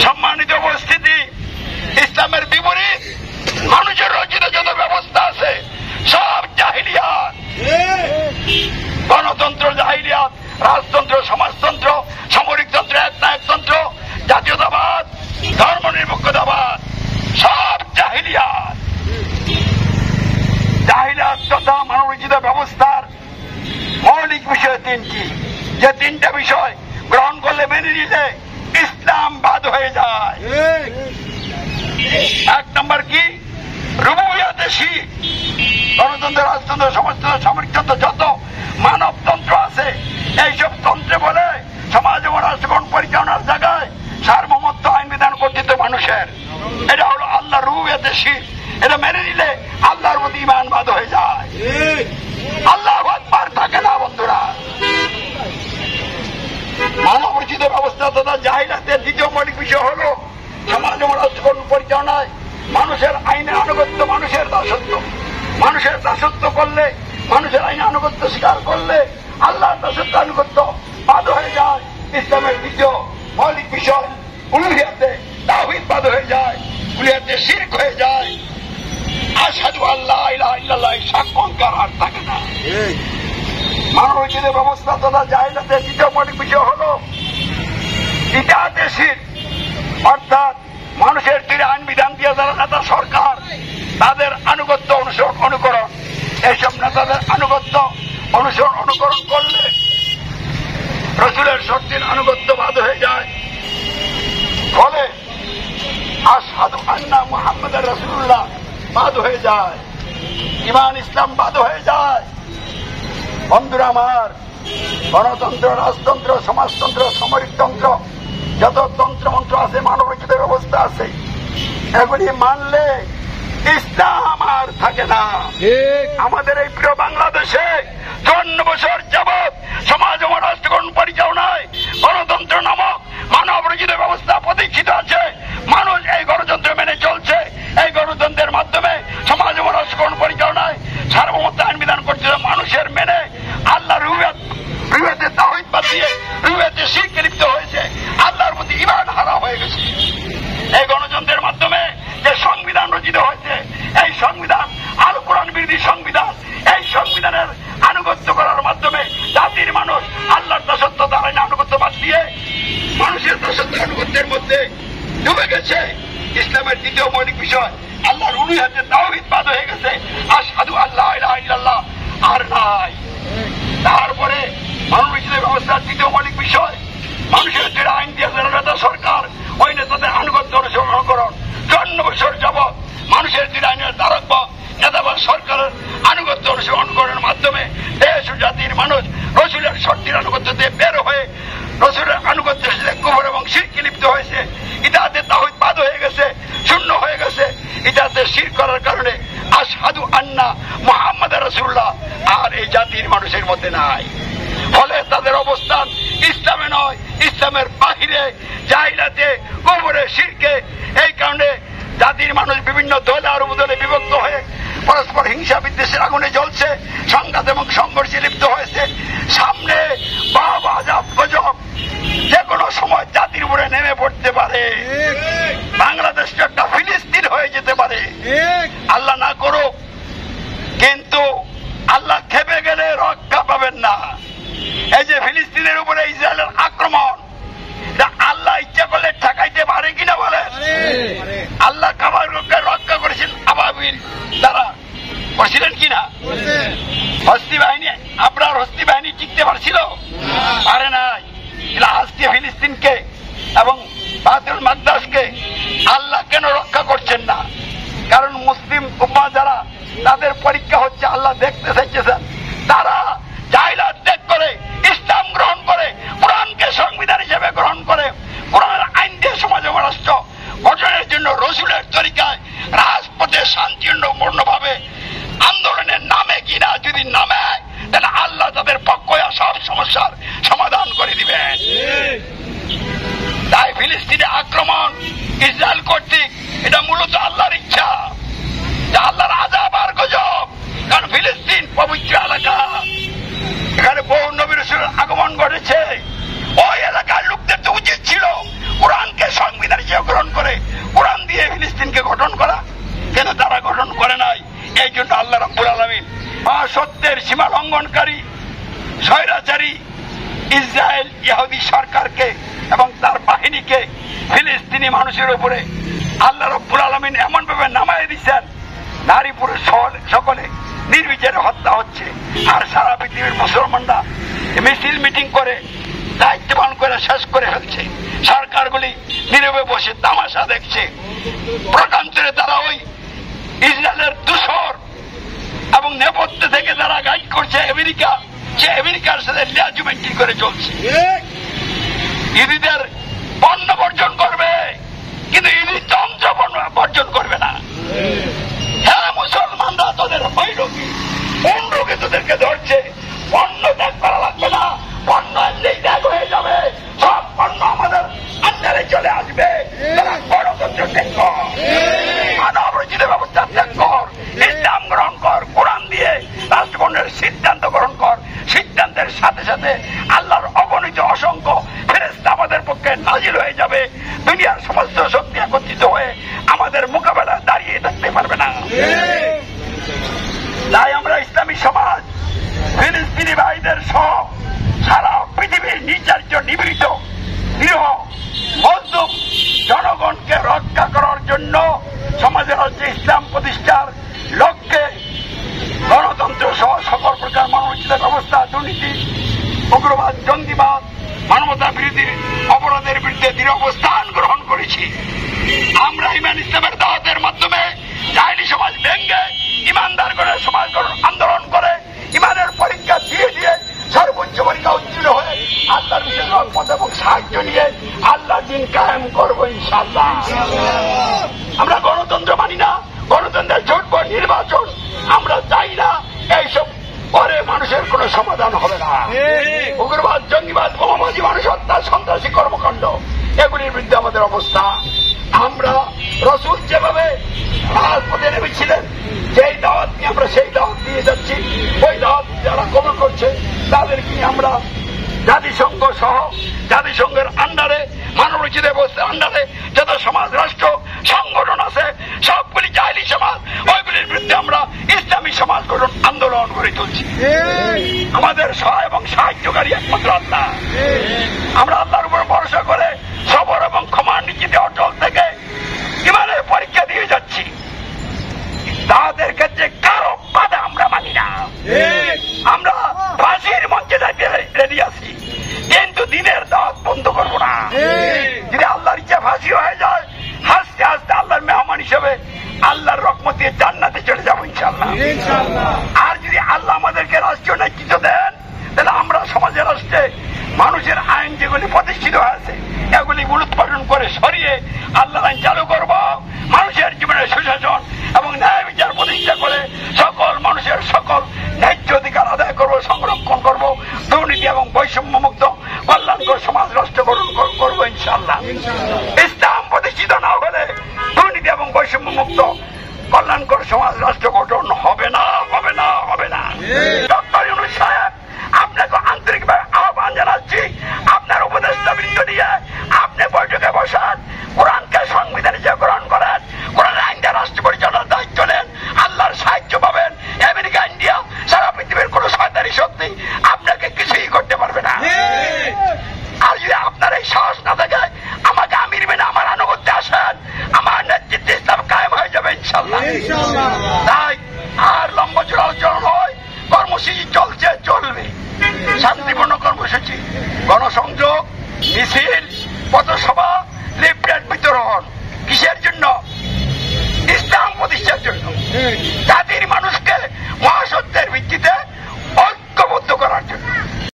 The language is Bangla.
সম্মানিত উপস্থিতি, ইসলামের বিপরীত মানুষের রচিত যত ব্যবস্থা আছে সব জাহিলিয়াত। গণতন্ত্র জাহিলিয়াত, রাজতন্ত্র, সমাজতন্ত্র, সামরিকতন্ত্র, একনায়কতন্ত্র, জাতীয়তাবাদ, ধর্মনিরপেক্ষতাবাদ, সব জাহিলিয়াত। জাহিলিয়াত তথা মানবরচিত ব্যবস্থার মৌলিক বিষয় তিনটি, যে তিনটা বিষয় গ্রহণ করলে, মেনে নিলে ইসলাম বাদ হয়ে যায়। এক নম্বর কি? রুবুবিয়তে শিরক। গণতন্ত্র, রাজতন্ত্র, সমাজতন্ত্র, সামরিকতন্ত্র, যত মানবতন্ত্র আছে এইসব তন্ত্রে বলে সমাজ এবং রাষ্ট্রগণ পরিচালনার জায়গায় সার্বভৌমত্ব, আইন বিধান কর্তৃত্ব মানুষের। এটা হলো আল্লাহ রুবুবিয়তে শিরক। এটা মেনে নিলে আল্লাহর প্রতি ঈমান বাদ হয়ে যায়। আল্লাহু আকবার থাকে না বন্ধুরা। মানবরচিত ব্যবস্থা তথা জাহিলিয়াতের দ্বিতীয় মৌলিক বিষয় হলো সমাজ এবং রাষ্ট্রগণ পরিচালনায় মানুষের আইনে আনুগত্য, মানুষের দাসত্ব। মানুষের দাসত্ব করলে, মানুষের আইনে আনুগত্য স্বীকার করলে আল্লাহর দাসত্ব আনুগত্য বাদ হয়ে যায়। ইসলামের দ্বিতীয় মৌলিক বিষয় উলুহিয়াতে তাওহীদ বাদ হয়ে যায়, উলুহিয়াতে শিরক হয়ে যায়। আশহাদু আল্লা ইলাহা ইল্লাল্লাহ সাক্ষ্যঙ্কার আর থাকে না। মানবরচিত ব্যবস্থা তথা জাহিলিয়াতের দ্বিতীয় মৌলিক বিষয় হল ইতাআতে শিরক, অর্থাৎ মানুষের তীরে আইন বিধান দিয়ে যারা নেতা সরকার, তাদের আনুগত্য, অনুকরণ। এইসব নেতাদের আনুগত্য, অনুকরণ করলে রাসূলের শর্তের আনুগত্য বাদ হয়ে যায়। ফলে আশহাদু আন্না মুহাম্মাদার রাসূলুল্লাহ বাদ হয়ে যায়, ঈমান ইসলাম বাদ হয়ে যায়। বন্ধুরা আমার, গণতন্ত্র, রাজতন্ত্র, সমাজতন্ত্র, সামরিকতন্ত্র, যত তন্ত্রমন্ত্র আছে, মানবরচিত ব্যবস্থা আছে, এগুলি মানলে ইসলাম আর থাকে না। আমাদের এই প্রিয় বাংলাদেশে 54 বছর যাবৎ সমাজ ও রাষ্ট্রগণ পরিচালনায় গণতন্ত্র নামক মানবরচিত ব্যবস্থা প্রতিষ্ঠিত আছে। মানুষ এই গণতন্ত্র মেনে চলছে। এই গণতন্ত্রের মাধ্যমে সমাজ ও রাষ্ট্রগণ পরিচালনায় সার্বভৌমত্ব, আইন বিধান করছে মানুষের মেনে আল্লাহ রুবুবিয়তে তাওহীদ বাদ দিয়ে রুবুবিয়তে শিরকে লিপ্ত হয়েছে, আল্লাহর প্রতি ঈমান হারা হয়ে গেছে। এই গণতন্ত্রের মাধ্যমে যে সংবিধান রচিত হয়েছে, এই সংবিধান আল কোরআন বিরোধী সংবিধান। এই সংবিধানের আনুগত্য করার মাধ্যমে জাতির মানুষ আল্লাহর দাসত্ব, তার আইনে আনুগত্য বাদ দিয়ে মানুষের দাসত্ব আনুগত্যের মধ্যে ডুবে গেছে। ইসলামের দ্বিতীয় মৌলিক বিষয় আল্লাহর উলুহিয়াতে তাওহীদ বাদ হয়ে গেছে। আশহাদু আল্লা ইলাহা ইল্লাল্লাহ আর নাই। তারপরে মানবরচিত ব্যবস্থার তৃতীয় মৌলিক বিষয় মানুষের তীরে আইন দিয়ে যারা নেতা সরকার, ওই নেতাদের আনুগত্য, অনুকরণ। 54 বছর যাবৎ মানুষের তীরে আইনের দ্বারক নেতা বা সরকারের আনুগত্য, অনুকরণের মাধ্যমে দেশ ও জাতির মানুষ রাসূলের শর্তের আনুগত্য দিয়ে বের হয়ে রাসূলের আনুগত্যের সাথে কুফর এবং শিরকে লিপ্ত হয়েছে। ইতাআতে তাওহীদ বাদ হয়ে গেছে, শূন্য হয়ে গেছে। ইতাআতে শিরক করার কারণে আশহাদু আন্না মুহাম্মাদার রাসূলুল্লাহ আর এই জাতির মানুষের মধ্যে নাই। ফলে তাদের অবস্থান ইসলামে নয়, ইসলামের বাহিরে, জাহিলিয়াতে, কুফরে, শিরকে। এই কারণে জাতির মানুষ বিভিন্ন দলে আর উপদলে বিভক্ত হয়ে পরস্পর হিংসা বিদ্বেষের আগুনে জ্বলছে, সংঘাত এবং সংঘর্ষে লিপ্ত হয়েছে। সামনে বাব, আযাব, গজব যে কোনো সময় জাতির উপরে নেমে পড়তে পারে। বাংলাদেশটা একটা ফিলিস্তিন হয়ে যেতে পারে, আল্লাহ না করুক। কিন্তু আল্লাহ খেপে গেলে রক্ষা পাবেন না। এই যে ফিলিস্তিনের উপরে ইসরায়েলের আক্রমণ, আল্লাহ ইচ্ছা করলে ঠেকাইতে পারে কিনা বলেন? আল্লাহ কাবারকে রক্ষা করেছেন আবাবিল দ্বারা, করেছিলেন কিনা? হস্তি বাহিনী, আপনার হস্তি বাহিনী টিকতে পারছিল? পারে নাই। আজকে ফিলিস্তিনকে এবং বাইতুল মাকদাসকে আল্লাহ কেন রক্ষা করছেন না? কারণ মুসলিম উম্মাহ যারা, তাদের পরীক্ষা হচ্ছে, আল্লাহ দেখতে চাইছেন তারা জাহিলিয়াত ত্যাগ করে ইসলাম গ্রহণ করে, কোরআনকে সংবিধান হিসেবে গ্রহণ করে, কোরআনের আইন দিয়ে সমাজ ও রাষ্ট্র গঠনের জন্য রাসূলের তরিকায় রাজপথে শান্তিপূর্ণভাবে আন্দোলনের নামে কিনা যদি নামে, তাহলে আল্লাহ তাদের পক্ষে সব সমস্যার সমাধান করে দিবেন। তাই ফিলিস্তিনে আক্রমণ ইসরায়েল কর্তৃক, এটা মূলত আল্লাহর ইচ্ছা, আল্লাহর আযাব আর গজব। কারণ ফিলিস্তিন পবিত্র এলাকা, এখানে বহু নবী রাসূলের আগমন ঘটেছে। ওই এলাকার লোকদের তো উচিত ছিল কোরআনকে সংবিধান হিসেবে ফিলিস্তিনি মানুষের উপরে আল্লাহ রাব্বুল আলামিন এমন ভাবে নামায় দিচ্ছেন, নারী পুরুষ সকলে নির্বিচারে হত্যা হচ্ছে। আর সারা পৃথিবীর মুসলমানরা মিছিল মিটিং করে দায়িত্ব পালন করে শেষ করে ফেলছে। সরকারগুলি নীরবে বসে তামাশা দেখছে। প্রকান্তরে তারা ওই ইসরায়েলের দূষর এবং নেপথ্যে থেকে যারা গাইড করছে আমেরিকা, সে আমেরিকার সাথে ল্যাজুমেন্টি করে চলছে। ইহুদিদের পণ্য বর্জন করবে, কিন্তু ইহুদি তন্ত্র বর্জন করবে না। হ্যাঁ, মুসলমানরা তোদের হইল কি কোন রোগে তোদেরকে ধরছে? পণ্য ত্যাগ করা লাগবে না, পণ্য এমনি ত্যাগ হয়ে যাবে। সব পণ্য আমাদের আন্ডারে চলে আসবে। তারা গণতন্ত্র ত্যাগ কর, মানব রচিত ব্যবস্থা ত্যাগ কর, ইসলাম গ্রহণ কর, কোরআন দিয়ে রাষ্ট্রগণের সিদ্ধান্ত গ্রহণ কর। সিদ্ধান্তের সাথে সাথে আল্লাহর অগণিত অসংখ্য ফেরেশতা আমাদের পক্ষে নাজিল হয়ে যাবে। দুনিয়ার সমস্ত শক্তি একত্রিত হয়ে আমাদের মোকাবেলায় দাঁড়িয়ে থাকতে পারবে না। তাই আমরা ইসলামী সমাজ ফিলিস্তিনি ভাইদের সহ সারা পৃথিবীর নির্যাতিত, নিপীড়িত, নিরীহ মজলুম জনগণকে রক্ষা করার জন্য সমাজের রাজ্যে ইসলাম প্রতিষ্ঠার লক্ষ্যে গণতন্ত্র সহ সকল প্রকার মানবরচিত ব্যবস্থা, দুর্নীতি, উগ্রবাদ, জঙ্গিবাদ, মানবতা বিরোধী অপরাধের বিরুদ্ধে দৃঢ় অবস্থান গ্রহণ করেছি। আমরা ইমান ইসলামের দাওয়াতের মাধ্যমে জাহেলি সমাজ ভেঙে ইমানদার করে সমাজ গঠন আন্দোলন করে ইমানের পরীক্ষা দিয়ে দিয়ে সর্বোচ্চ পরীক্ষা উত্তীর্ণ হয়ে আল্লাহর বিশেষ রহমত এবং সাহায্য নিয়ে আল্লাহর দিন কায়েম করবো ইনশাআল্লাহ। আমরা গণতন্ত্র মানি না, গণতন্ত্রের জোটবো নির্বাচন আমরা চাই না। এইসব পরে মানুষের কোন সমাধান হবে না। উগ্রবাদ, জঙ্গিবাদ, বোমাবাজি, মানুষ হত্যা, সন্ত্রাসী কর্মকাণ্ড, এগুলির বিরুদ্ধে আমাদের অবস্থা। আমরা রাসূল যেভাবে রাজপথে নেমেছিলেন, যেই দাওয়াত নিয়ে আমরা সেই দাওয়াত দিয়ে যাচ্ছি, ওই দাওয়াত যারা কবুল করছে তাদেরকে আমরা জাতিসংঘ সহ জাতিসংঘের আন্ডারে, মানবরচিত ব্যবস্থার আন্ডারে যত সমাজ রাষ্ট্র সংগঠন আছে সবগুলি জাহেলি সমাজ, ওইগুলির বিরুদ্ধে আমরা ইসলামী সমাজ গঠন আন্দোলন করে তুলছি। আমাদের সহায় এবং সাহায্যকারী একমাত্র আল্লাহ। আমরা আল্লাহর উপর ভরসা করে সবর এবং ক্ষমার নীতিতে অটল থেকে ইমানের পরীক্ষা দিয়ে যাচ্ছি। তাদের ক্ষেত্রে কারো বাধা আমরা মানি না। আমরা ফাঁসির মঞ্চে যাইতে রেডি আছি, কিন্তু দিনের দাওয়াত বন্ধ করবো না। যদি আল্লাহর ইচ্ছা ফাঁসি হয়ে যায়, হাসতে হাসতে আল্লাহর মেহমান হিসেবে আল্লাহর রহমত দিয়ে জান্নাতে চলে যাবো ইনশাআল্লাহ। আর যদি আল্লাহ আমাদেরকে রাষ্ট্রীয় নেতৃত্ব দেন, তাহলে আমরা সমাজের রাষ্ট্রে মানুষের আইন যেগুলি প্রতিষ্ঠিত হয়েছে এগুলি উৎপাদন করে সরিয়ে আল্লাহর আইন চালু করব। মানুষের জীবনের সুশাসন এবং ন্যায় বিচার প্রতিষ্ঠা করে সকল মানুষের সকল ন্যায্য অধিকার আদায় করব, সংরক্ষণ করব। দুর্নীতি এবং বৈষম্য মুক্ত কল্যাণকর সমাজ রাষ্ট্র গঠন করব ইনশাআল্লাহ। ইসলাম প্রতিষ্ঠিত না হলে দুর্নীতি এবং বৈষম্য মুক্ত কল্যাণকর সমাজ রাষ্ট্র গঠন হবে না, হবে না, হবে না। ডক্টর ইউনূস সাহেব, আপনাকে আন্তরিকভাবে আহ্বান জানাচ্ছি, আপনার উপদেষ্টা বৃন্দ দিয়ে আপনি বৈঠকে বসান, কোরআনকে সংবিধান হিসেবে গ্রহণ করেন, কোরআনের আইনটা রাষ্ট্র পরিচালনার দায়িত্ব নেন, আল্লাহর সাহায্য পাবেন। আমেরিকা, ইন্ডিয়া, সারা পৃথিবীর কোন শয়তানি শক্তি আপনাকে কিছুই করতে পারবে না। আর যদি আপনার এই সাহস না থাকে, আমাকে আমির মেনে আমার আনুগত্যে আসেন, আমার নেতৃত্বে ইসলাম কায়েম হয়ে যাবে ইনশাআল্লাহ। তাই আর লম্বা চূড়া আলোচনা নয়, কর্মসূচি চলছে, চলবে। শান্তিপূর্ণ কর্মসূচি, গণসংযোগ, মিছিল, পথসভা, লিফলেট বিতরণ। কিসের জন্য? ইসলাম প্রতিষ্ঠার জন্য।